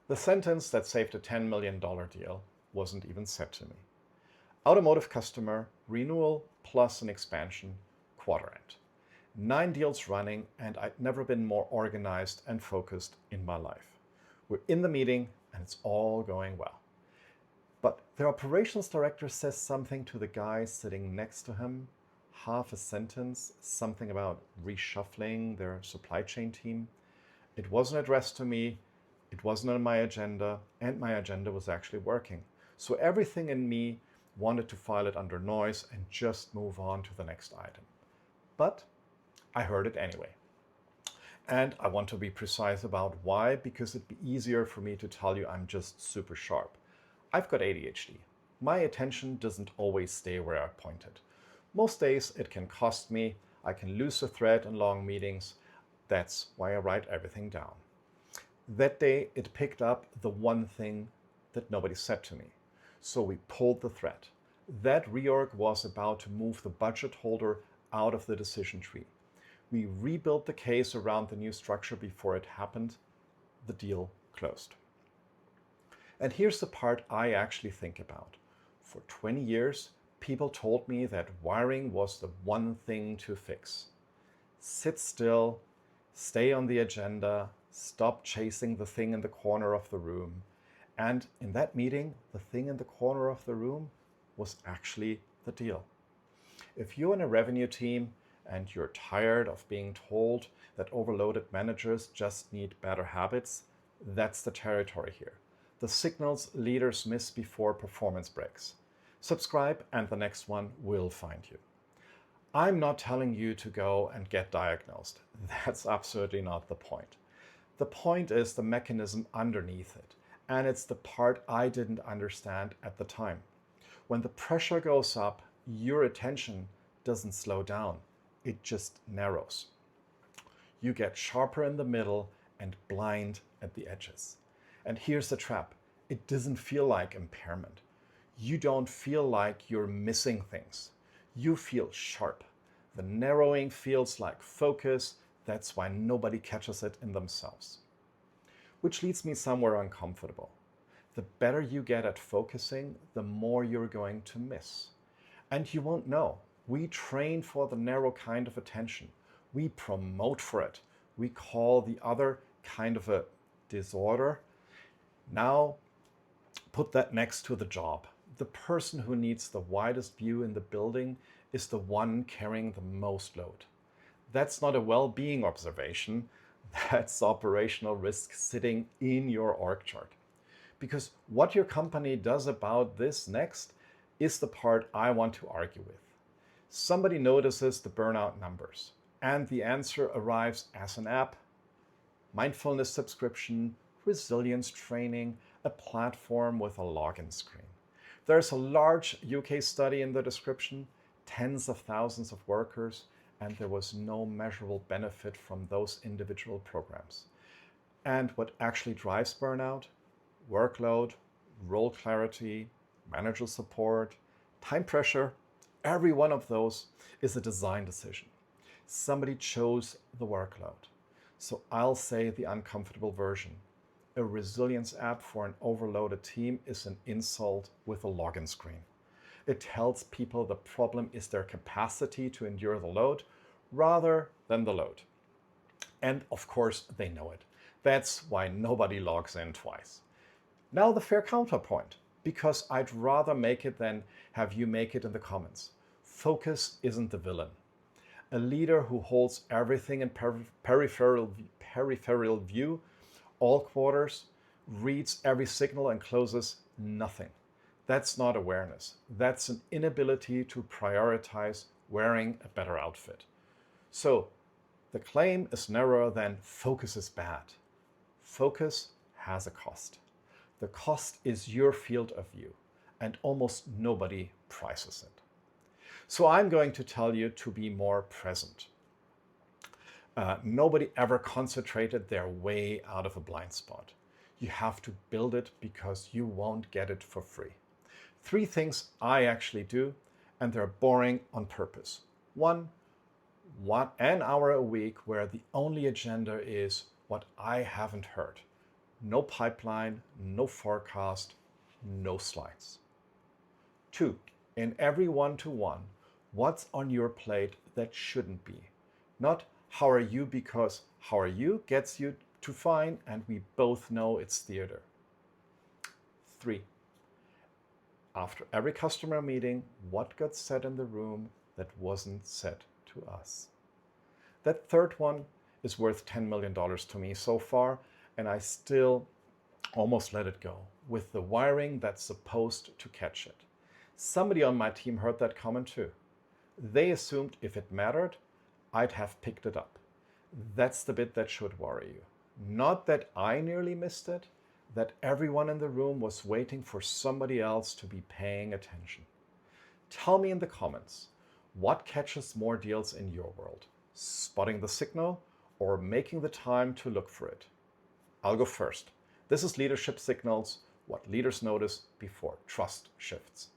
The sentence that saved a $10 million deal wasn't even said to me. Automotive customer, renewal plus an expansion, quarter end. 9 deals running, and I'd never been more organized and focused in my life. We're in the meeting and it's all going well. But the operations director says something to the guy sitting next to him, half a sentence, something about reshuffling their supply chain team. It wasn't addressed to me, it wasn't on my agenda, and my agenda was actually working. So everything in me wanted to file it under noise and just move on to the next item. But I heard it anyway. And I want to be precise about why, because it'd be easier for me to tell you I'm just super sharp. I've got ADHD. My attention doesn't always stay where I pointed. Most days it can cost me. I can lose the thread in long meetings. That's why I write everything down. That day it picked up the one thing that nobody said to me. So we pulled the thread. That reorg was about to move the budget holder out of the decision tree. We rebuilt the case around the new structure before it happened. The deal closed. And here's the part I actually think about. For 20 years, people told me that wiring was the one thing to fix. Sit still, stay on the agenda, stop chasing the thing in the corner of the room. And in that meeting, the thing in the corner of the room was actually the deal. If you're in a revenue team and you're tired of being told that overloaded managers just need better habits, that's the territory here. The signals leaders miss before performance breaks. Subscribe and the next one will find you. I'm not telling you to go and get diagnosed. That's absolutely not the point. The point is the mechanism underneath it, and it's the part I didn't understand at the time. When the pressure goes up, your attention doesn't slow down, it just narrows. You get sharper in the middle and blind at the edges. And here's the trap. It doesn't feel like impairment. You don't feel like you're missing things. You feel sharp. The narrowing feels like focus. That's why nobody catches it in themselves. Which leads me somewhere uncomfortable. The better you get at focusing, the more you're going to miss. And you won't know. We train for the narrow kind of attention. We promote for it. We call the other kind of a disorder. Now, put that next to the job. The person who needs the widest view in the building is the one carrying the most load. That's not a well-being observation. That's operational risk sitting in your org chart. Because what your company does about this next is the part I want to argue with. Somebody notices the burnout numbers, and the answer arrives as an app, mindfulness subscription, resilience training, a platform with a login screen. There's a large UK study in the description, tens of thousands of workers, and there was no measurable benefit from those individual programs. And what actually drives burnout? Workload, role clarity, manager support, time pressure, every one of those is a design decision. Somebody chose the workload. So I'll say the uncomfortable version. A resilience app for an overloaded team is an insult with a login screen. It tells people the problem is their capacity to endure the load rather than the load. And of course, they know it. That's why nobody logs in twice. Now the fair counterpoint, because I'd rather make it than have you make it in the comments. Focus isn't the villain. A leader who holds everything in peripheral view, all quarters, reads every signal and closes nothing. That's not awareness. That's an inability to prioritize wearing a better outfit. So the claim is narrower than focus is bad. Focus has a cost. The cost is your field of view, and almost nobody prices it. So I'm going to tell you to be more present. Nobody ever concentrated their way out of a blind spot. You have to build it because you won't get it for free. 3 things I actually do, and they're boring on purpose. 1, an hour a week where the only agenda is what I haven't heard. no pipeline, no forecast, no slides. 2, in every one-to-one, what's on your plate that shouldn't be? Not how are you, because how are you gets you to fine, and we both know it's theater. 3, after every customer meeting, what got said in the room that wasn't said to us? That third one is worth $10 million to me so far, and I still almost let it go with the wiring that's supposed to catch it. Somebody on my team heard that comment too. They assumed if it mattered, I'd have picked it up. That's the bit that should worry you. Not that I nearly missed it, that everyone in the room was waiting for somebody else to be paying attention. Tell me in the comments, what catches more deals in your world? Spotting the signal or making the time to look for it? I'll go first. This is Leadership Signals, what leaders notice before trust shifts.